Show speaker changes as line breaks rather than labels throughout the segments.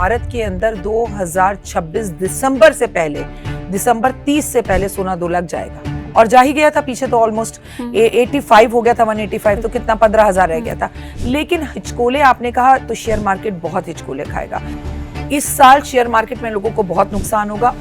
भारत के अंदर 2026 दिसंबर से पहले, दिसंबर 30 से पहले सोना 2 लाख जाएगा और जा ही गया था। पीछे तो ऑलमोस्ट 85 हो गया था, 185 तो कितना 15,000 रह गया था। लेकिन हिचकोले आपने कहा तो शेयर मार्केट बहुत हिचकोले खाएगा। इस साल शेयर मार्केट में लोगों को बहुत नुकसान होगा।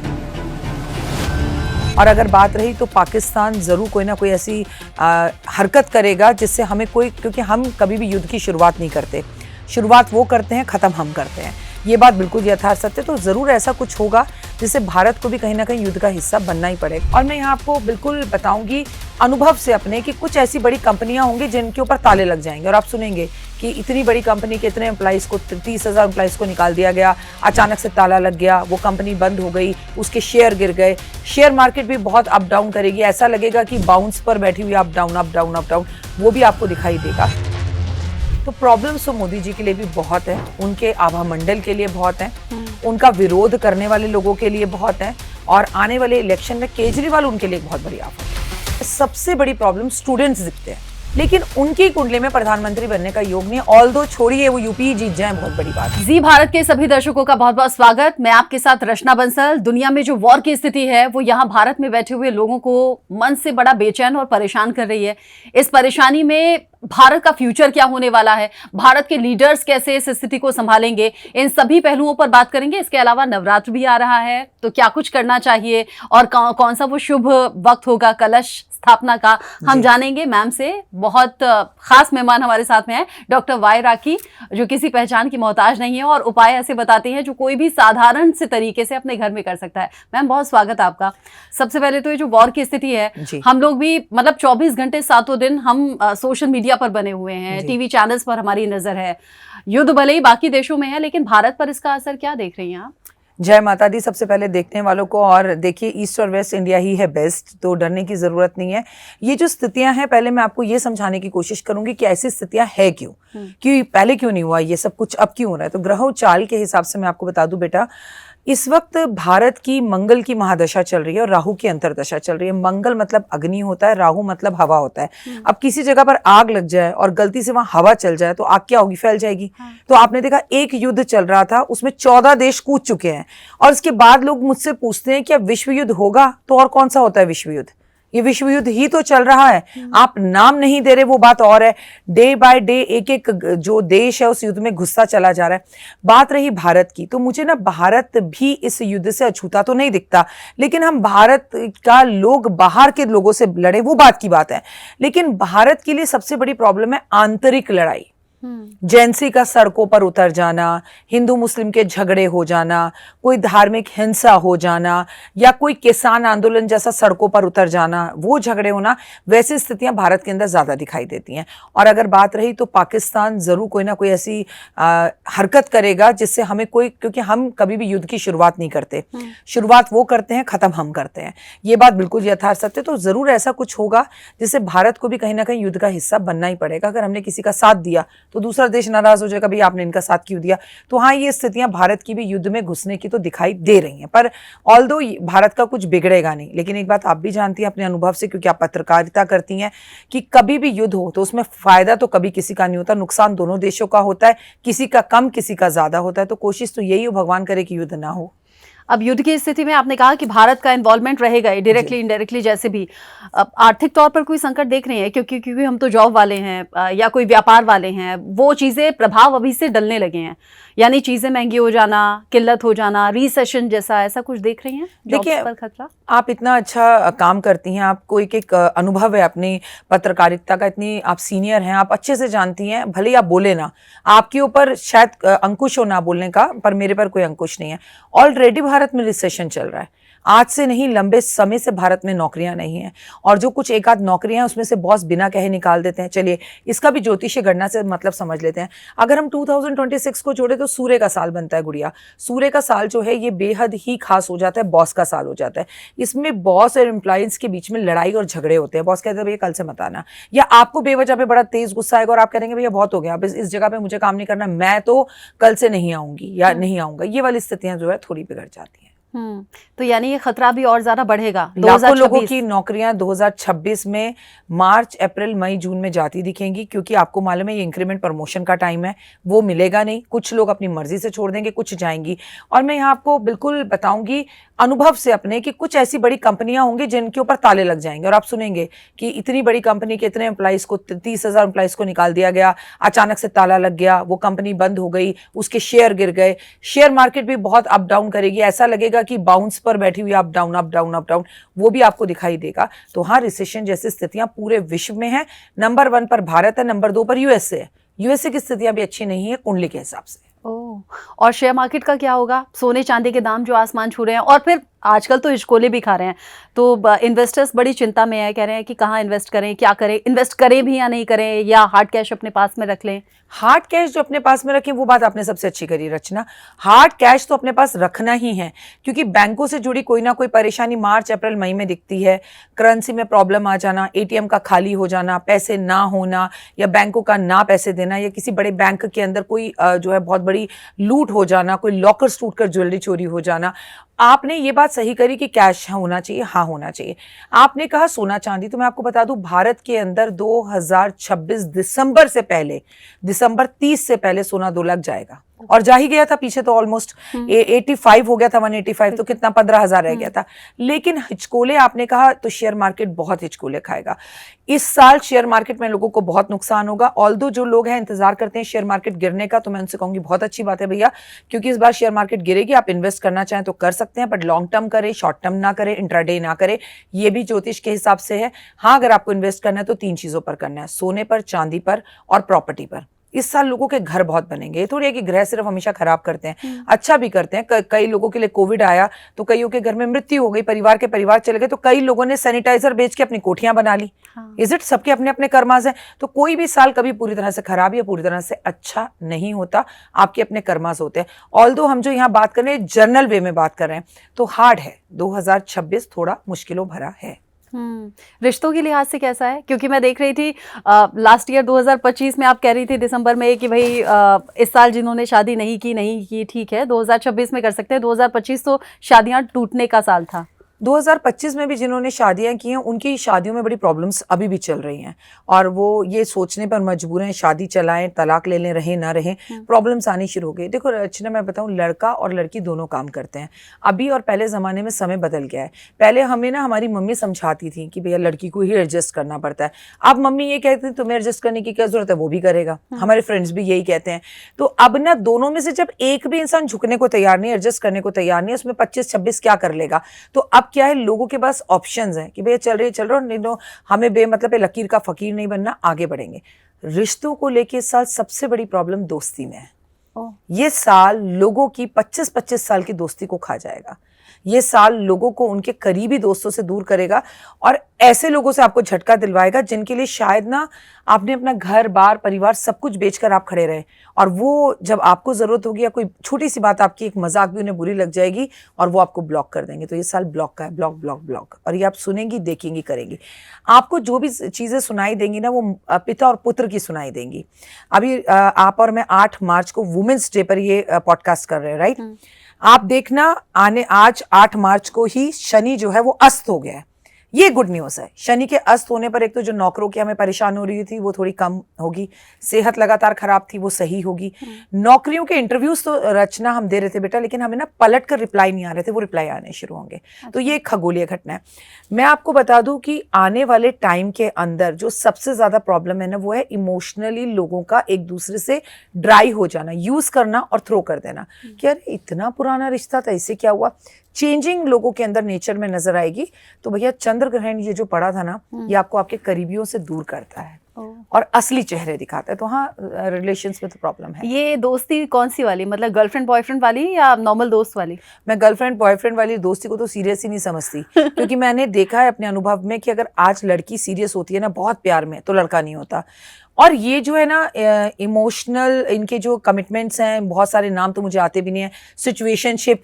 और अगर बात रही तो पाकिस्तान जरूर कोई ना कोई ऐसी हरकत करेगा जिससे हमें कोई, क्योंकि हम कभी भी युद्ध की शुरुआत नहीं करते, शुरुआत वो करते हैं, खत्म हम करते हैं। ये बात बिल्कुल यथार्थ सत्य। तो जरूर ऐसा कुछ होगा जिससे भारत को भी कहीं ना कहीं युद्ध का हिस्सा बनना ही पड़ेगा। और मैं यहाँ आपको बिल्कुल बताऊंगी अनुभव से अपने कि कुछ ऐसी बड़ी कंपनियां होंगी जिनके ऊपर ताले लग जाएंगे और आप सुनेंगे कि इतनी बड़ी कंपनी के इतने एम्प्लॉइज को, 30,000 एम्प्लॉइज को निकाल दिया गया, अचानक से ताला लग गया, वो कंपनी बंद हो गई, उसके शेयर गिर गए। शेयर मार्केट भी बहुत अप डाउन करेगी, ऐसा लगेगा कि बाउंस पर बैठी हुई up down up down up down, वो भी आपको दिखाई देगा। तो प्रॉब्लम्स तो मोदी जी के लिए भी बहुत है, उनके आभा मंडल के लिए बहुत है, उनका विरोध करने वाले लोगों के लिए बहुत है, और आने वाले इलेक्शन में केजरीवाल उनके लिए बहुत बड़ी आफत है। सबसे बड़ी प्रॉब्लम स्टूडेंट्स दिखते हैं, लेकिन उनकी कुंडली में प्रधानमंत्री बनने का योग नहीं। ऑल्दो छोड़िए वो यूपी जीत जाए, बहुत बड़ी बात।
जी भारत के सभी दर्शकों का बहुत बहुत स्वागत। मैं आपके साथ रचना बंसल। दुनिया में जो वॉर की स्थिति है वो यहाँ भारत में बैठे हुए लोगों को मन से बड़ा बेचैन और परेशान कर रही है। इस परेशानी में भारत का फ्यूचर क्या होने वाला है, भारत के लीडर्स कैसे इस स्थिति को संभालेंगे, इन सभी पहलुओं पर बात करेंगे। इसके अलावा नवरात्र भी आ रहा है, तो क्या कुछ करना चाहिए और कौन सा वो शुभ वक्त होगा कलश स्थापना का, हम जानेंगे मैम से। बहुत खास मेहमान हमारे साथ में है डॉक्टर वाई राकी, जो किसी पहचान की मोहताज नहीं है और उपाय ऐसे बताते हैं जो कोई भी साधारण से तरीके से अपने घर में कर सकता है। मैम बहुत स्वागत आपका। सबसे पहले तो ये जो वॉर की स्थिति है, हम लोग भी मतलब 24 घंटे सातों दिन हम सोशल मीडिया पर बने हुए हैं, टीवी चैनल्स पर हमारी नजर है। युद्ध भले ही बाकी देशों में है, लेकिन भारत पर इसका असर क्या देख रही हैं आप?
जय माता दी सबसे पहले देखने वालों को। और देखिए, ईस्ट और वेस्ट इंडिया ही है बेस्ट, तो डरने की जरूरत नहीं है। ये जो स्थितियां हैं, पहले मैं आपको ये समझाने की कोशिश करूंगी कि ऐसी स्थितियां है क्यों, कि पहले क्यों नहीं हुआ ये सब कुछ, अब क्यों हो रहा है। तो ग्रह चाल के हिसाब से मैं आपको बता दूं बेटा, इस वक्त भारत की मंगल की महादशा चल रही है और राहु की अंतरदशा चल रही है। मंगल मतलब अग्नि होता है, राहु मतलब हवा होता है। अब किसी जगह पर आग लग जाए और गलती से वहां हवा चल जाए तो आग क्या होगी, फैल जाएगी। तो आपने देखा एक युद्ध चल रहा था, उसमें 14 देश कूद चुके हैं, और इसके बाद लोग मुझसे पूछते हैं कि अब विश्व युद्ध होगा, तो और कौन सा होता है विश्व युद्ध? ये विश्व युद्ध ही तो चल रहा है, आप नाम नहीं दे रहे, वो बात और है। डे बाय डे एक एक जो देश है उस युद्ध में घुसता चला जा रहा है। बात रही भारत की, तो मुझे ना भारत भी इस युद्ध से अछूता तो नहीं दिखता, लेकिन हम भारत का लोग बाहर के लोगों से लड़े, वो बात की बात है। लेकिन भारत के लिए सबसे बड़ी प्रॉब्लम है आंतरिक लड़ाई। जेंसी का सड़कों पर उतर जाना, हिंदू मुस्लिम के झगड़े हो जाना, कोई धार्मिक हिंसा हो जाना, या कोई किसान आंदोलन जैसा सड़कों पर उतर जाना, वो झगड़े होना, वैसी स्थितियां भारत के अंदर ज्यादा दिखाई देती हैं। और अगर बात रही तो पाकिस्तान जरूर कोई ना कोई ऐसी हरकत करेगा जिससे हमें कोई, क्योंकि हम कभी भी युद्ध की शुरुआत नहीं करते, शुरुआत वो करते हैं, खत्म हम करते हैं। ये बात बिल्कुल यथार्थ सत्य। तो जरूर ऐसा कुछ होगा जिससे भारत को भी कहीं ना कहीं युद्ध का हिस्सा बनना ही पड़ेगा। अगर हमने किसी का साथ दिया तो दूसरा देश नाराज हो जाएगा, भाई आपने इनका साथ क्यों दिया। तो हाँ, ये स्थितियां भारत की भी युद्ध में घुसने की तो दिखाई दे रही हैं, पर ऑल्दो भारत का कुछ बिगड़ेगा नहीं। लेकिन एक बात आप भी जानती हैं अपने अनुभव से, क्योंकि आप पत्रकारिता करती हैं, कि कभी भी युद्ध हो तो उसमें फायदा तो कभी किसी का नहीं होता, नुकसान दोनों देशों का होता है, किसी का कम किसी का ज्यादा होता है। तो कोशिश तो यही हो, भगवान करे कि युद्ध ना हो।
अब युद्ध की स्थिति में आपने कहा कि भारत का इन्वॉल्वमेंट रहेगा, डायरेक्टली इनडायरेक्टली जैसे भी। अब आर्थिक तौर पर कोई संकट देख रहे हैं, क्योंकि हम तो जॉब वाले हैं या कोई व्यापार वाले हैं, वो चीजें प्रभाव अभी से डलने लगे हैं, यानी चीजें महंगी हो जाना, किल्लत हो जाना, रिसेशन जैसा, ऐसा कुछ देख रही हैं?
देखिए,
पर खतरा।
आप इतना अच्छा काम करती हैं, आपको एक अनुभव है अपनी पत्रकारिता का, इतनी आप सीनियर हैं, आप अच्छे से जानती हैं, भले ही आप बोले ना, आपके ऊपर शायद अंकुश हो ना बोलने का, पर मेरे पर कोई अंकुश नहीं है। ऑलरेडी भारत में रिसेशन चल रहा है, आज से नहीं लंबे समय से भारत में नौकरियां नहीं है, और जो कुछ एक आध नौकरियां हैं उसमें से बॉस बिना कहे निकाल देते हैं। चलिए, इसका भी ज्योतिषीय गणना से मतलब समझ लेते हैं। अगर हम 2026 को जोड़े तो सूर्य का साल बनता है गुड़िया। सूर्य का साल जो है ये बेहद ही खास हो जाता है, बॉस का साल हो जाता है। इसमें बॉस और एम्प्लॉइज के बीच में लड़ाई और झगड़े होते हैं। बॉस कहते हैं भैया कल से मत आना, या आपको बेवजह पे बड़ा तेज गुस्सा आएगा और आप कहेंगे भैया बहुत हो गया, अब इस जगह पे मुझे काम नहीं करना, मैं तो कल से नहीं आऊंगी या नहीं आऊंगा। ये वाली स्थितियां जो है थोड़ी बिगड़ जाती हैं।
तो यानी ये खतरा भी और ज्यादा बढ़ेगा।
लाखों लोगों की नौकरियां 2026 में मार्च, अप्रैल, मई, जून में जाती दिखेंगी, क्योंकि आपको मालूम है ये इंक्रीमेंट प्रमोशन का टाइम है, वो मिलेगा नहीं। कुछ लोग अपनी मर्जी से छोड़ देंगे, कुछ जाएंगी। और मैं यहाँ आपको बिल्कुल बताऊंगी अनुभव से अपने कि कुछ ऐसी बड़ी कंपनियां होंगी जिनके ऊपर ताले लग जाएंगे और आप सुनेंगे कि इतनी बड़ी कंपनी के इतने एम्प्लॉइज को 30,000 एम्प्लॉइज को निकाल दिया गया, अचानक से ताला लग गया, वो कंपनी बंद हो गई, उसके शेयर गिर गए। शेयर मार्केट भी बहुत अप डाउन करेगी, ऐसा लगेगा कि बाउंस पर बैठी हुई up down up down up down, वो भी आपको दिखाई देगा। तो हाँ, रिसेशन जैसी स्थितियां पूरे विश्व में है। नंबर 1 पर भारत है, नंबर 2 पर यूएसए है। यूएसए की स्थितियां भी अच्छी नहीं है कुंडली के हिसाब से।
ओह, और शेयर मार्केट का क्या होगा? सोने चांदी के दाम जो आसमान छू रहे हैं, और फिर आजकल तो हिचकोले भी खा रहे हैं, तो इन्वेस्टर्स बड़ी चिंता में है, कह रहे हैं कि कहाँ इन्वेस्ट करें, क्या करें, इन्वेस्ट करें भी या नहीं करें, या हार्ड कैश अपने पास में रख लें।
हार्ड कैश जो अपने पास में रखें, वो बात आपने सबसे अच्छी करी रचना। हार्ड कैश तो अपने पास रखना ही है, क्योंकि बैंकों से जुड़ी कोई ना कोई परेशानी मार्च, अप्रैल, मई में दिखती है। करेंसी में प्रॉब्लम आ जाना, एटीएम का खाली हो जाना, पैसे ना होना, या बैंकों का ना पैसे देना, या किसी बड़े बैंक के अंदर कोई जो है बहुत बड़ी लूट हो जाना, कोई लॉकर्स टूटकर ज्वेलरी चोरी हो जाना। आपने ये बात सही करी कि कैश होना चाहिए, हाँ होना चाहिए। आपने कहा सोना चांदी, तो मैं आपको बता दूं भारत के अंदर 2026 दिसंबर से पहले, दिसंबर 30 से पहले सोना 2 लाख जाएगा, और जा ही गया था। पीछे तो ऑलमोस्ट 85 हो गया था, 185, तो कितना 15,000 रह गया था। लेकिन हिचकोले आपने कहा तो शेयर मार्केट बहुत हिचकोले खाएगा। इस साल शेयर मार्केट में लोगों को बहुत नुकसान होगा। ऑल्दो जो लोग हैं इंतजार करते हैं शेयर मार्केट गिरने का, तो मैं उनसे कहूंगी बहुत अच्छी बात है भैया, क्योंकि इस बार शेयर मार्केट गिरेगी। आप इन्वेस्ट करना चाहें तो कर सकते हैं, बट लॉन्ग टर्म करें, शॉर्ट टर्म ना करें, इंट्राडे ना करें। ये भी ज्योतिष के हिसाब से है। हाँ, अगर आपको इन्वेस्ट करना है तो 3 चीजों पर करना है, सोने पर, चांदी पर और प्रॉपर्टी पर। इस साल लोगों के घर बहुत बनेंगे। ये थोड़ी है कि ग्रह सिर्फ हमेशा खराब करते हैं, अच्छा भी करते हैं। कई लोगों के लिए कोविड आया तो कईयों के घर में मृत्यु हो गई, परिवार के परिवार चले गए, तो कई लोगों ने सैनिटाइजर बेच के अपनी कोठियां बना ली। Is it? सबके अपने अपने कर्माज हैं। तो कोई भी साल कभी पूरी तरह से खराब या पूरी तरह से अच्छा नहीं होता, आपके अपने कर्माज होते हैं। ऑल्दो हम जो यहाँ बात कर रहे हैं जर्नल वे में बात कर रहे हैं, तो हार्ड है। 2026 थोड़ा मुश्किलों भरा है।
रिश्तों के लिहाज से कैसा है? क्योंकि मैं देख रही थी लास्ट ईयर 2025 में आप कह रही थी दिसंबर में कि भाई इस साल जिन्होंने शादी नहीं की ठीक है, 2026 में कर सकते हैं। 2025 तो शादियां टूटने का साल था।
2025 में भी जिन्होंने शादियां की हैं उनकी शादियों में बड़ी प्रॉब्लम्स अभी भी चल रही हैं, और वो ये सोचने पर मजबूर हैं शादी चलाएं, तलाक ले लें, रहें ना रहें, प्रॉब्लम्स आनी शुरू हो गई। देखो रचना, मैं बताऊं, लड़का और लड़की दोनों काम करते हैं अभी, और पहले ज़माने में समय बदल गया है। पहले हमें ना हमारी मम्मी समझाती थी कि भैया लड़की को ही एडजस्ट करना पड़ता है। अब मम्मी ये कहती थी तुम्हें एडजस्ट करने की क्या जरूरत है, वो भी करेगा। हमारे फ्रेंड्स भी यही कहते हैं। तो अब ना दोनों में से जब एक भी इंसान झुकने को तैयार नहीं, एडजस्ट करने को तैयार नहीं, उसमें 25-26 क्या कर लेगा। तो अब क्या है, लोगों के पास ऑप्शंस हैं कि भैया चल रहे नहीं तो हमें बेमतलब लकीर का फकीर नहीं बनना, आगे बढ़ेंगे। रिश्तों को लेके इस साल सबसे बड़ी प्रॉब्लम दोस्ती में है। ये साल लोगों की 25-25 साल की दोस्ती को खा जाएगा। ये साल लोगों को उनके करीबी दोस्तों से दूर करेगा, और ऐसे लोगों से आपको झटका दिलवाएगा जिनके लिए शायद ना आपने अपना घर बार परिवार सब कुछ बेचकर आप खड़े रहे, और वो जब आपको जरूरत होगी या कोई छोटी सी बात आपकी एक मजाक भी उन्हें बुरी लग जाएगी और वो आपको ब्लॉक कर देंगे। तो ये साल ब्लॉक का है, ब्लॉक ब्लॉक ब्लॉक। और ये आप सुनेंगी, देखेंगी, करेंगी। आपको जो भी चीजें सुनाई देंगी ना, वो पिता और पुत्र की सुनाई देंगी। अभी आप और मैं 8 मार्च को वुमेन्स डे पर ये पॉडकास्ट कर रहे हैं, राइट? आप देखना, आज 8 मार्च को ही शनि जो है वो अस्त हो गया है। ये गुड न्यूज़ है। शनि के अस्त होने पर एक तो जो नौकरों की हमें परेशान हो रही थी वो थोड़ी कम होगी, सेहत लगातार खराब थी वो सही होगी। नौकरियों के इंटरव्यूज तो रचना हम दे रहे थे बेटा, लेकिन हमें ना पलट कर रिप्लाई नहीं आ रहे थे, वो रिप्लाई आने शुरू होंगे। तो ये एक खगोलीय घटना है। मैं आपको बता दूं कि आने वाले टाइम के अंदर जो सबसे ज्यादा प्रॉब्लम है ना, वो है इमोशनली लोगों का एक दूसरे से ड्राई हो जाना, यूज करना और थ्रो कर देना कि अरे इतना पुराना रिश्ता था, इससे क्या हुआ। चेंजिंग लोगों के अंदर नेचर में नजर आएगी। तो भैया चंद्र ग्रहण ये जो पड़ा था ना, ये आपको आपके करीबियों से दूर करता है और असली चेहरे दिखाता है। तो हाँ, रिलेशंस में तो प्रॉब्लम है।
ये दोस्ती कौन सी वाली, मतलब गर्लफ्रेंड बॉयफ्रेंड वाली या नॉर्मल दोस्त वाली?
मैं गर्लफ्रेंड बॉयफ्रेंड वाली दोस्ती को तो सीरियस ही नहीं समझती क्योंकि मैंने देखा है अपने अनुभव में कि अगर आज लड़की सीरियस होती है ना बहुत प्यार में, तो लड़का नहीं होता। और ये जो है ना इमोशनल इनके जो कमिटमेंट्स हैं, बहुत सारे नाम तो मुझे आते भी नहीं है, सिचुएशनशिप,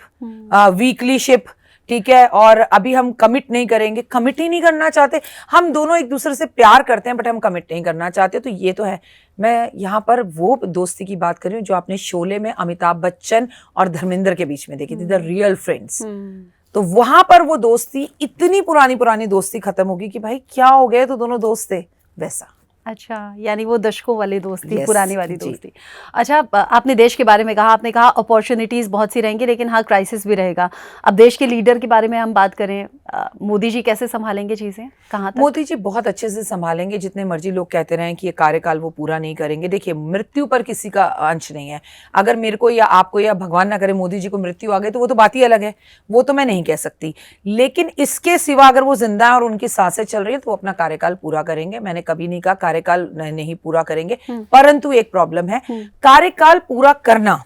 वीकली शिप, ठीक है, और अभी हम कमिट नहीं करेंगे, कमिट ही नहीं करना चाहते। हम दोनों एक दूसरे से प्यार करते हैं बट हम कमिट नहीं करना चाहते, तो ये तो है। मैं यहाँ पर वो दोस्ती की बात कर रही हूँ जो आपने शोले में अमिताभ बच्चन और धर्मेंद्र के बीच में देखी थी, द रियल फ्रेंड्स। तो वहां पर वो दोस्ती, इतनी पुरानी पुरानी दोस्ती खत्म होगी कि भाई क्या हो गए, तो दोनों दोस्त थे, वैसा।
अच्छा, यानी वो दशकों वाली दोस्ती,
Yes,
पुरानी वाली
जी।
दोस्ती। अच्छा, आपने देश के बारे में कहा, आपने कहा अपॉर्चुनिटीज बहुत सी रहेंगी लेकिन हाँ क्राइसिस भी रहेगा। अब देश के लीडर के बारे में हम बात करें, मोदी जी कैसे संभालेंगे चीजें, कहाँ तक?
मोदी जी बहुत अच्छे से संभालेंगे, जितने मर्जी लोग कहते रहें कि ये कार्यकाल वो पूरा नहीं करेंगे। देखिए, मृत्यु पर किसी का अंश नहीं है। अगर मेरे को या आपको या भगवान ना करे मोदी जी को मृत्यु आ गई तो वो तो बात ही अलग है, वो तो मैं नहीं कह सकती। लेकिन इसके सिवा अगर वो जिंदा है और उनकी सांसें चल रही है तो वो अपना कार्यकाल पूरा करेंगे। मैंने कभी नहीं कहा कार्यकाल नहीं पूरा करेंगे, परंतु एक प्रॉब्लम है, कार्यकाल पूरा करना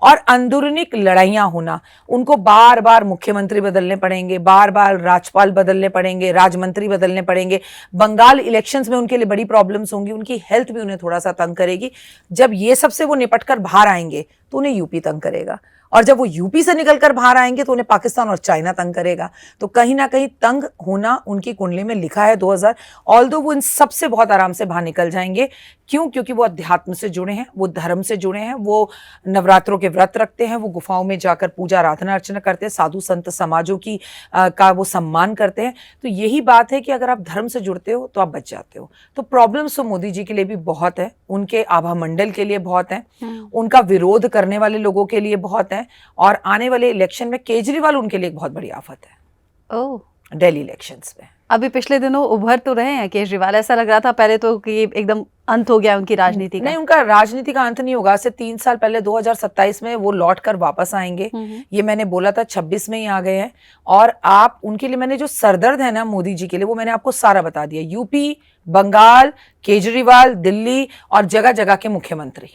और अंदरूनी लड़ाइयां होना। उनको बार बार मुख्यमंत्री बदलने पड़ेंगे, बार बार राज्यपाल बदलने पड़ेंगे, राजमंत्री बदलने पड़ेंगे। बंगाल इलेक्शंस में उनके लिए बड़ी प्रॉब्लम्स होंगी, उनकी हेल्थ भी उन्हें थोड़ा सा तंग करेगी। जब ये सबसे वो निपट कर बाहर आएंगे तो उन्हें यूपी तंग करेगा, और जब वो यूपी से निकलकर बाहर आएंगे तो उन्हें पाकिस्तान और चाइना तंग करेगा। तो कहीं ना कहीं तंग होना उनकी कुंडली में लिखा है 2000। ऑल्दो वो इन सबसे बहुत आराम से बाहर निकल जाएंगे। क्यों? क्योंकि वो अध्यात्म से जुड़े हैं, वो धर्म से जुड़े हैं, वो नवरात्रों के व्रत रखते हैं, वो गुफाओं में जाकर पूजा आराधना अर्चना करते हैं, साधु संत समाजों की का वो सम्मान करते हैं। तो यही बात है कि अगर आप धर्म से जुड़ते हो तो आप बच जाते हो। तो प्रॉब्लम्स तो मोदी जी के लिए भी बहुत है, उनके आभा मंडल के लिए बहुत है, उनका विरोध करने वाले लोगों के लिए बहुत है, और आने वाले इलेक्शन में केजरीवाल उनके लिए एक बहुत बड़ी आफत है।
ओह,
दिल्ली इलेक्शंस में
अभी पिछले दिनों उभर तो रहे हैं केजरीवाल, ऐसा लग रहा था पहले तो कि एकदम अंत हो गया उनकी राजनीति का।
नहीं, उनका राजनीति का अंत नहीं होगा। से 3 साल पहले 2027 में वो लौट कर वापस आएंगे, ये मैंने बोला था। 26 में ही आ गए हैं। और आप उनके लिए, मैंने जो सरदर्द है ना मोदी जी के लिए, वो मैंने आपको सारा बता दिया। यूपी, बंगाल, केजरीवाल, दिल्ली और जगह जगह के मुख्यमंत्री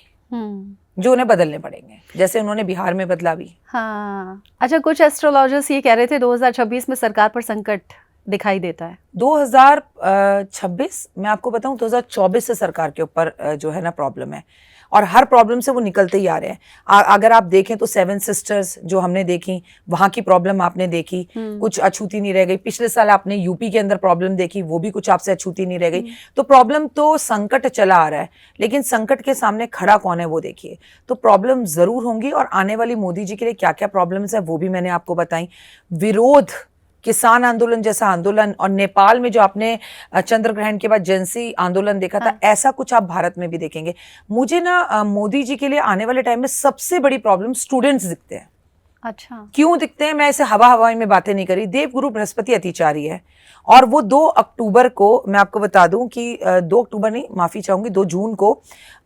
जो उन्हें बदलने पड़ेंगे, जैसे उन्होंने बिहार में बदला भी।
हाँ, अच्छा, कुछ एस्ट्रोलॉजर्स ये कह रहे थे 2026 में सरकार पर संकट दिखाई देता है।
2026 मैं आपको बताऊं, 2024 से सरकार के ऊपर जो है ना प्रॉब्लम है, और हर प्रॉब्लम से वो निकलते ही आ रहे हैं। अगर आप देखें तो 7 सिस्टर्स जो हमने देखी, वहां की प्रॉब्लम आपने देखी, कुछ अछूती नहीं रह गई। पिछले साल आपने यूपी के अंदर प्रॉब्लम देखी, वो भी कुछ आपसे अछूती नहीं रह गई। तो प्रॉब्लम तो संकट चला आ रहा है, लेकिन संकट के सामने खड़ा कौन है वो देखिए। तो प्रॉब्लम जरूर होंगी, और आने वाली मोदी जी के लिए क्या क्या प्रॉब्लम्स है वो भी मैंने आपको बताई। विरोध, किसान आंदोलन जैसा आंदोलन, और नेपाल में जो आपने चंद्र ग्रहण के बाद जेंसी आंदोलन देखा था, ऐसा कुछ आप भारत में भी देखेंगे। मुझे ना मोदी जी के लिए आने वाले टाइम में सबसे बड़ी प्रॉब्लम स्टूडेंट्स दिखते हैं।
अच्छा,
क्यों दिखते हैं? मैं ऐसे हवा में बातें नहीं करी। देवगुरु बृहस्पति अतिचारी है, और वो 2 अक्टूबर को, मैं आपको बता दूं कि 2 अक्टूबर नहीं, माफी चाहूंगी, 2 जून को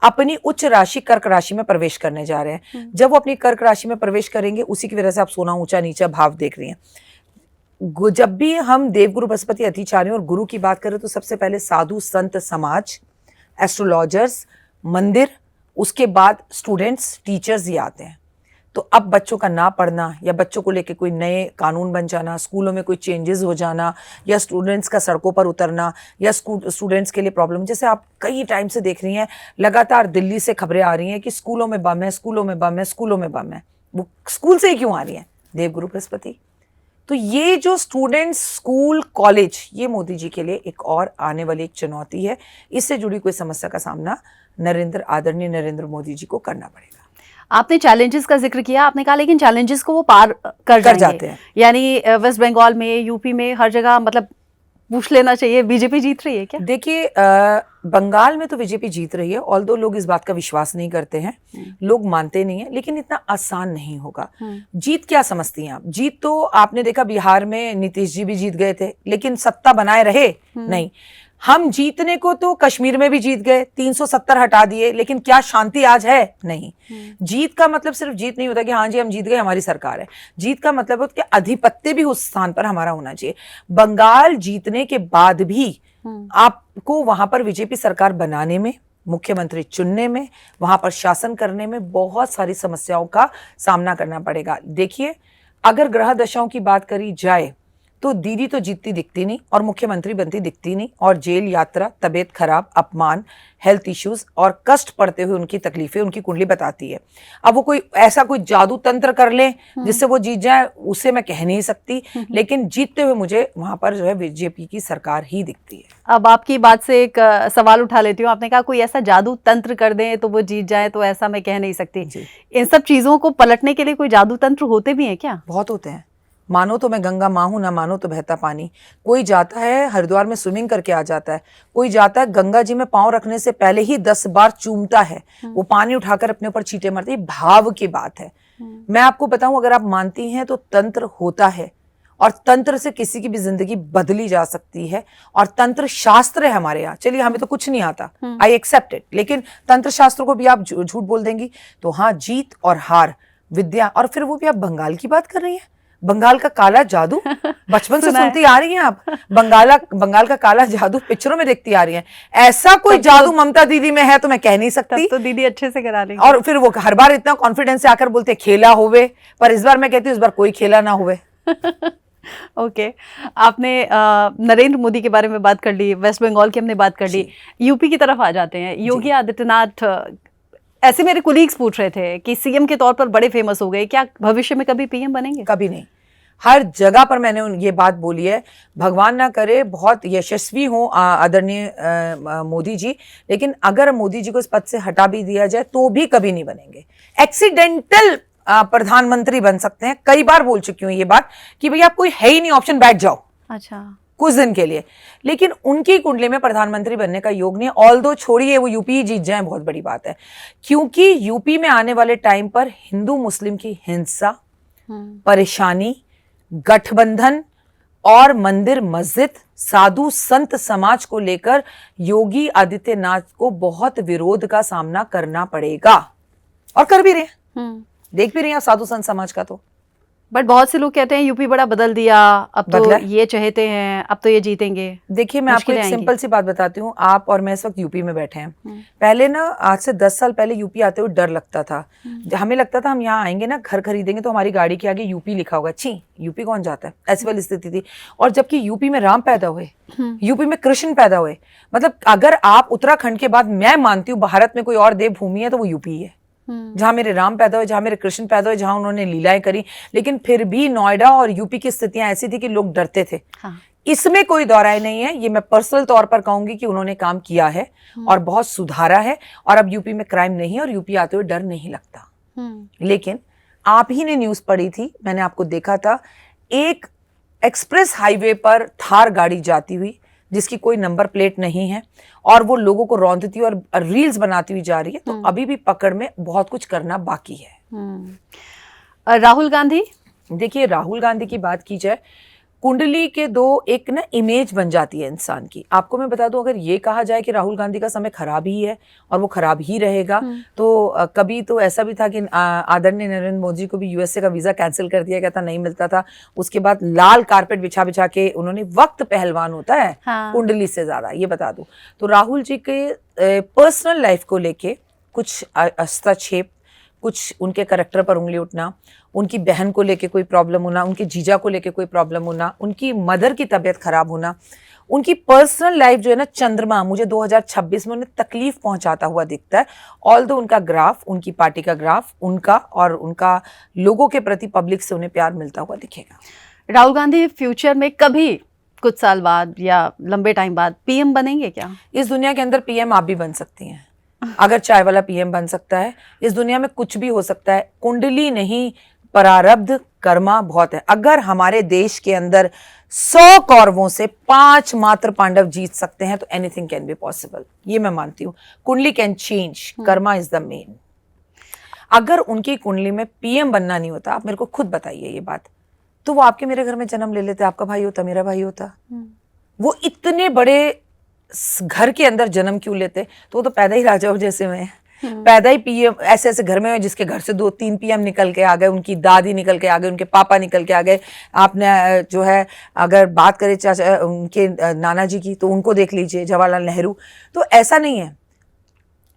अपनी उच्च राशि कर्क राशि में प्रवेश करने जा रहे हैं। जब वो अपनी कर्क राशि में प्रवेश करेंगे, उसी की वजह से आप सोना ऊंचा नीचा भाव देख रही हैं। जब भी हम देवगुरु बृहस्पति अतिचारी और गुरु की बात करें तो सबसे पहले साधु संत समाज, एस्ट्रोलॉजर्स, मंदिर, उसके बाद स्टूडेंट्स, टीचर्स ये आते हैं। तो अब बच्चों का ना पढ़ना, या बच्चों को लेके कोई नए कानून बन जाना, स्कूलों में कोई चेंजेस हो जाना, या स्टूडेंट्स का सड़कों पर उतरना, या स्टूडेंट्स के लिए प्रॉब्लम, जैसे आप कई टाइम से देख रही हैं, लगातार दिल्ली से खबरें आ रही हैं कि स्कूलों में बम है, स्कूलों में बम है, स्कूलों में बम है। वो स्कूल से ही क्यों आ रही है? देवगुरु बृहस्पति। तो ये जो स्टूडेंट्स, स्कूल, कॉलेज, ये मोदी जी के लिए एक और आने वाली एक चुनौती है। इससे जुड़ी कोई समस्या का सामना आदरणीय नरेंद्र मोदी जी को करना पड़ेगा।
आपने चैलेंजेस का जिक्र किया, आपने कहा लेकिन चैलेंजेस को वो पार कर
जाते हैं।
यानी वेस्ट बंगाल में, यूपी में, हर जगह मतलब पूछ लेना चाहिए, बीजेपी जीत रही है क्या?
देखिए, बंगाल में तो बीजेपी जीत रही है, ऑल्दो लोग इस बात का विश्वास नहीं करते हैं, लोग मानते नहीं है, लेकिन इतना आसान नहीं होगा। जीत क्या समझती हैं आप? जीत तो आपने देखा, बिहार में नीतीश जी भी जीत गए थे, लेकिन सत्ता बनाए रहे नहीं। हम जीतने को तो कश्मीर में भी जीत गए, 370 हटा दिए, लेकिन क्या शांति आज है? नहीं। जीत का मतलब सिर्फ जीत नहीं होता कि हाँ जी हम जीत गए, हमारी सरकार है। जीत का मतलब होता है कि अधिपत्य भी उस स्थान पर हमारा होना चाहिए। बंगाल जीतने के बाद भी आपको वहां पर बीजेपी सरकार बनाने में, मुख्यमंत्री चुनने में, वहां पर शासन करने में बहुत सारी समस्याओं का सामना करना पड़ेगा। देखिए, अगर ग्रह दशाओं की बात करी जाए तो दीदी तो जीतती दिखती नहीं और मुख्यमंत्री बनती दिखती नहीं, और जेल यात्रा, तबीयत खराब, अपमान, हेल्थ इश्यूज और कष्ट पड़ते हुए उनकी तकलीफें उनकी कुंडली बताती है। अब वो कोई ऐसा कोई जादू तंत्र कर ले जिससे वो जीत जाए, उसे मैं कह नहीं सकती, लेकिन जीतते हुए मुझे वहां पर जो है बीजेपी की सरकार ही दिखती है।
अब आपकी बात से एक सवाल उठा लेती हूँ। आपने कहा कोई ऐसा जादू तंत्र कर दें तो वो जीत जाए, तो ऐसा मैं कह नहीं सकती। इन सब चीजों को पलटने के लिए कोई जादू तंत्र होते भी हैं क्या?
बहुत होते हैं। मानो तो मैं गंगा माँ हूं, ना मानो तो बहता पानी। कोई जाता है हरिद्वार में स्विमिंग करके आ जाता है, कोई जाता है गंगा जी में पांव रखने से पहले ही 10 बार चूमता है, वो पानी उठाकर अपने ऊपर छींटे मारते। भाव की बात है। मैं आपको बताऊं, अगर आप मानती हैं तो तंत्र होता है, और तंत्र से किसी की भी जिंदगी बदली जा सकती है, और तंत्र शास्त्र है हमारे यहाँ। चलिए हमें तो कुछ नहीं आता, आई एक्सेप्ट इट, लेकिन तंत्र शास्त्र को भी आप झूठ बोल देंगी तो हाँ, जीत और हार, विद्या, और फिर वो भी आप बंगाल की बात कर रही हैं। बंगाल का काला जादू बचपन से सुनती आ रही हैं आप। बंगाल का काला जादू पिक्चरों में देखती आ रही हैं। ऐसा कोई जादू ममता दीदी में है तो मैं कह नहीं सकती।
तो दीदी अच्छे से करा रही।
और फिर वो हर बार इतना कॉन्फिडेंस से आकर बोलते खेला होवे, पर इस बार मैं कहती हूँ इस बार कोई खेला ना हुए।
ओके आपने नरेंद्र मोदी के बारे में बात कर ली, वेस्ट बंगाल की हमने बात कर ली, यूपी की तरफ आ जाते हैं। योगी आदित्यनाथ, ऐसे मेरे कुलीग्स पूछ रहे थे कि सीएम के तौर पर बड़े फेमस हो गए, क्या भविष्य में कभी पीएम बनेंगे?
कभी नहीं। हर जगह पर मैंने ये बात बोली है, भगवान ना करे बहुत यशस्वी हो आदरणीय मोदी जी, लेकिन अगर मोदी जी को इस पद से हटा भी दिया जाए तो भी कभी नहीं बनेंगे। एक्सीडेंटल प्रधानमंत्री बन सकते हैं। कई बार बोल चुकी हूँ ये बात कि भैया आप कोई है ही नहीं ऑप्शन, बैठ जाओ
अच्छा
कुछ दिन के लिए, लेकिन उनकी कुंडली में प्रधानमंत्री बनने का योग नहीं है। ऑल दो छोड़िए वो यूपी ही जीत जाए, बहुत बड़ी बात है, क्योंकि यूपी में आने वाले टाइम पर हिंदू मुस्लिम की हिंसा, परेशानी, गठबंधन और मंदिर मस्जिद, साधु संत समाज को लेकर योगी आदित्यनाथ को बहुत विरोध का सामना करना पड़ेगा, और कर भी रहे हैं। देख भी रही हैं आप साधु संत समाज का। तो
बट बहुत से लोग कहते हैं यूपी बड़ा बदल दिया, अब तो ये चाहते हैं, अब तो ये जीतेंगे।
देखिए मैं आपको एक सिंपल सी बात बताती हूँ, आप और मैं इस वक्त यूपी में बैठे हैं। पहले ना, आज से 10 साल पहले यूपी आते हुए डर लगता था। हमें लगता था हम यहाँ आएंगे ना, घर खरीदेंगे तो हमारी गाड़ी के आगे यूपी लिखा होगा, छी यूपी कौन जाता है, ऐसी वाली स्थिति थी। और जबकि यूपी में राम पैदा हुए, यूपी में कृष्ण पैदा हुए, मतलब अगर आप उत्तराखंड के बाद, मैं मानती हूँ भारत में कोई और देवभूमि है तो वो यूपी है, जहां मेरे राम पैदा हुए, जहां मेरे कृष्ण पैदा हुए, जहां उन्होंने लीलाएं करी। लेकिन फिर भी नोएडा और यूपी की स्थितियां ऐसी थी कि लोग डरते थे। हाँ। इसमें कोई दौराय नहीं है, ये मैं पर्सनल तौर पर कहूंगी कि उन्होंने काम किया है और बहुत सुधारा है, और अब यूपी में क्राइम नहीं है और यूपी आते हुए डर नहीं लगता। लेकिन आप ही ने न्यूज पढ़ी थी, मैंने आपको देखा था, एक एक्सप्रेस हाईवे पर थार गाड़ी जाती हुई जिसकी कोई नंबर प्लेट नहीं है, और वो लोगों को रौंदती और रील्स बनाती हुई जा रही है। तो अभी भी पकड़ में बहुत कुछ करना बाकी है।
राहुल गांधी,
देखिए राहुल गांधी की बात की जाए, कुंडली के दो एक ना इमेज बन जाती है इंसान की। आपको मैं बता दूं, अगर ये कहा जाए कि राहुल गांधी का समय खराब ही है और वो खराब ही रहेगा, तो कभी तो ऐसा भी था कि आदरणीय नरेंद्र मोदी को भी यूएसए का वीजा कैंसिल कर दिया गया था, नहीं मिलता था। उसके बाद लाल कारपेट बिछा बिछा के उन्होंने, वक्त पहलवान होता है कुंडली से ज्यादा, ये बता दूं। तो राहुल जी के पर्सनल लाइफ को लेके कुछ हस्तक्षेप, कुछ उनके करेक्टर पर उंगली उठना, उनकी बहन को लेके कोई प्रॉब्लम होना, उनके जीजा को लेके कोई प्रॉब्लम होना, उनकी मदर की तबीयत खराब होना, उनकी पर्सनल लाइफ जो है ना, चंद्रमा मुझे 2026 में उन्हें तकलीफ पहुंचाता हुआ दिखता है। ऑल्दो उनका ग्राफ, उनकी पार्टी का ग्राफ, उनका और उनका लोगों के प्रति पब्लिक से उन्हें प्यार मिलता हुआ दिखेगा।
राहुल गांधी फ्यूचर में कभी कुछ साल बाद या लंबे टाइम बाद पीएम बनेंगे क्या?
इस दुनिया के अंदर पीएम आप भी बन सकती हैं। अगर चाय वाला पीएम बन सकता है, इस दुनिया में कुछ भी हो सकता है। कुंडली नहीं, प्रारब्ध कर्मा बहुत है। अगर हमारे देश के अंदर 100 कौरवों से 5 मात्र पांडव जीत सकते हैं तो एनीथिंग कैन बी पॉसिबल, ये मैं मानती हूँ। कुंडली can change, Karma is the main. अगर उनकी कुंडली में पीएम बनना नहीं होता, आप मेरे को खुद बताइए ये बात, तो वो आपके मेरे घर में जन्म ले लेते, आपका भाई होता, मेरा भाई होता। वो इतने बड़े घर के अंदर जन्म क्यों लेते? तो वो तो पैदा ही राजाओं जैसे हुए हैं, पैदा ही पीएम ऐसे ऐसे घर में हुए जिसके घर से 2-3 पीएम निकल के आ गए, उनकी दादी निकल के आ गए, उनके पापा निकल के आ गए। आपने जो है, अगर बात करें चाचा उनके नाना जी की, तो उनको देख लीजिए, जवाहरलाल नेहरू। तो ऐसा नहीं है,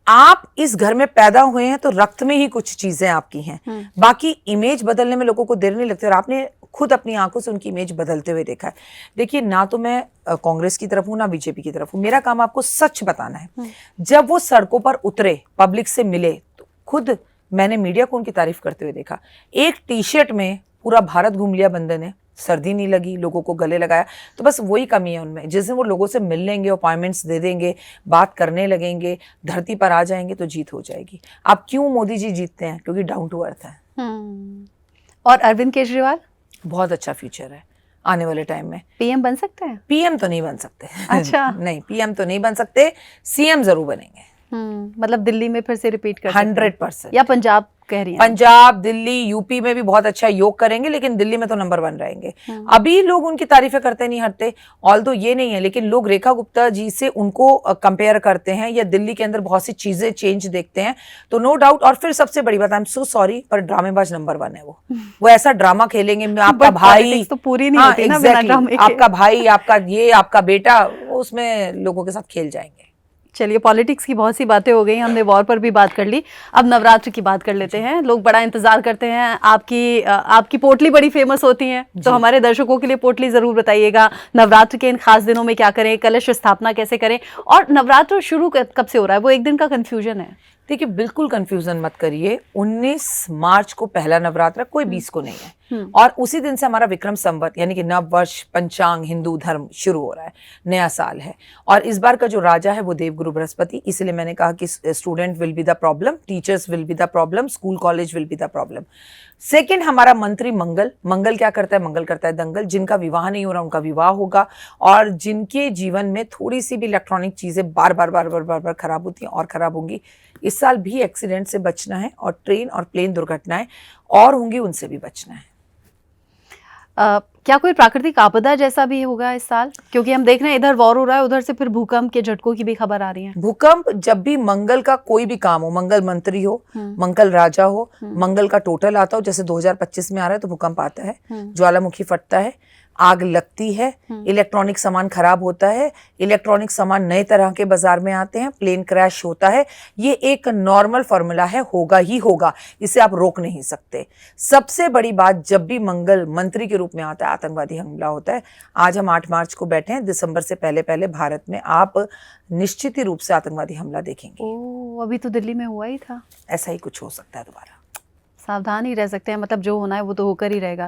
आप इस घर में पैदा हुए हैं तो रक्त में ही कुछ चीजें आपकी हैं। बाकी इमेज बदलने में लोगों को देर नहीं लगती। और आपने खुद अपनी आंखों से उनकी इमेज बदलते हुए देखा है। देखिए, ना तो मैं कांग्रेस की तरफ हूँ ना बीजेपी की तरफ हूँ, मेरा काम आपको सच बताना है। जब वो सड़कों पर उतरे, पब्लिक से मिले, तो खुद मैंने मीडिया को उनकी तारीफ करते हुए देखा। एक टी शर्ट में पूरा भारत घूम लिया बंदे ने, सर्दी नहीं लगी, लोगों को गले लगाया। तो बस वही कमी है उनमें, जिस दिन वो लोगों से मिल लेंगे, अपॉइंटमेंट्स दे देंगे, बात करने लगेंगे, धरती पर आ जाएंगे, तो जीत हो जाएगी। अब क्यों मोदी जी जीतते हैं? क्योंकि डाउन टू अर्थ है।
और अरविंद केजरीवाल?
बहुत अच्छा फ्यूचर है आने वाले टाइम में।
पीएम बन सकते हैं?
पीएम तो नहीं बन सकते।
अच्छा।
नहीं, पीएम तो नहीं बन सकते, सीएम जरूर बनेंगे।
मतलब दिल्ली में फिर से रिपीट कर सकते हैं?
100%।
या पंजाब कह रही हैं?
पंजाब, दिल्ली, यूपी में भी बहुत अच्छा योग करेंगे, लेकिन दिल्ली में तो नंबर 1 रहेंगे। अभी लोग उनकी तारीफें करते नहीं हटते, ऑल्दो ये नहीं है, लेकिन लोग रेखा गुप्ता जी से उनको कंपेयर करते हैं, या दिल्ली के अंदर बहुत सी चीजें चेंज देखते हैं, तो नो डाउट। और फिर सबसे बड़ी बात, आई एम सो सॉरी, पर ड्रामेबाज नंबर 1 है वो ऐसा ड्रामा खेलेंगे, आपका भाई
तो पूरी नहीं होती ना बिना ड्रामे के।
आपका भाई, आपका ये, आपका बेटा, उसमें लोगों के साथ खेल जाएंगे।
चलिए, पॉलिटिक्स की बहुत सी बातें हो गई, हमने वॉर पर भी बात कर ली, अब नवरात्र की बात कर लेते हैं। लोग बड़ा इंतजार करते हैं, आपकी पोटली बड़ी फेमस होती है, तो हमारे दर्शकों के लिए पोटली जरूर बताइएगा। नवरात्र के इन खास दिनों में क्या करें, कलश स्थापना कैसे करें, और नवरात्र शुरू कब से हो रहा है? वो एक दिन का कंफ्यूजन है।
देखिए, बिल्कुल कंफ्यूजन मत करिए। 19 मार्च को पहला नवरात्र, कोई 20 को नहीं है, और उसी दिन से हमारा विक्रम संवत यानी कि नव वर्ष पंचांग हिंदू धर्म शुरू हो रहा है, नया साल है। और इस बार का जो राजा है वो देवगुरु बृहस्पति, इसलिए मैंने कहा कि student will be the problem, teachers will be the problem, school college will be the problem. Second, हमारा मंत्री मंगल। मंगल क्या करता है? मंगल करता है दंगल। जिनका विवाह नहीं हो रहा उनका विवाह होगा, और जिनके जीवन में थोड़ी सी भी इलेक्ट्रॉनिक चीजें बार बार खराब होती हैं और खराब होंगी। इस साल भी एक्सीडेंट से बचना है, और ट्रेन और प्लेन दुर्घटनाएं और होंगी, उनसे भी बचना है।
क्या कोई प्राकृतिक आपदा जैसा भी होगा इस साल? क्योंकि हम देख रहे हैं इधर वॉर हो रहा है, उधर से फिर भूकंप के झटकों की भी खबर आ रही है।
भूकंप, जब भी मंगल का कोई भी काम हो, मंगल मंत्री हो, मंगल राजा हो, मंगल का टोटल आता हो, जैसे 2025 में आ रहा है तो भूकंप आता है, ज्वालामुखी फटता है, आग लगती है, इलेक्ट्रॉनिक सामान खराब होता है, इलेक्ट्रॉनिक सामान नए तरह के बाजार में आते हैं, प्लेन क्रैश होता है। ये एक नॉर्मल फॉर्मूला है, होगा ही होगा, इसे आप रोक नहीं सकते। सबसे बड़ी बात, जब भी मंगल मंत्री के रूप में आता है, आतंकवादी हमला होता है। आज हम 8 मार्च को बैठे हैं, दिसंबर से पहले पहले भारत में आप निश्चित ही रूप से आतंकवादी हमला देखेंगे।
अभी तो दिल्ली में हुआ ही था।
ऐसा ही कुछ हो सकता है दोबारा।
सावधान ही रह सकते हैं, मतलब जो होना है वो तो होकर ही रहेगा।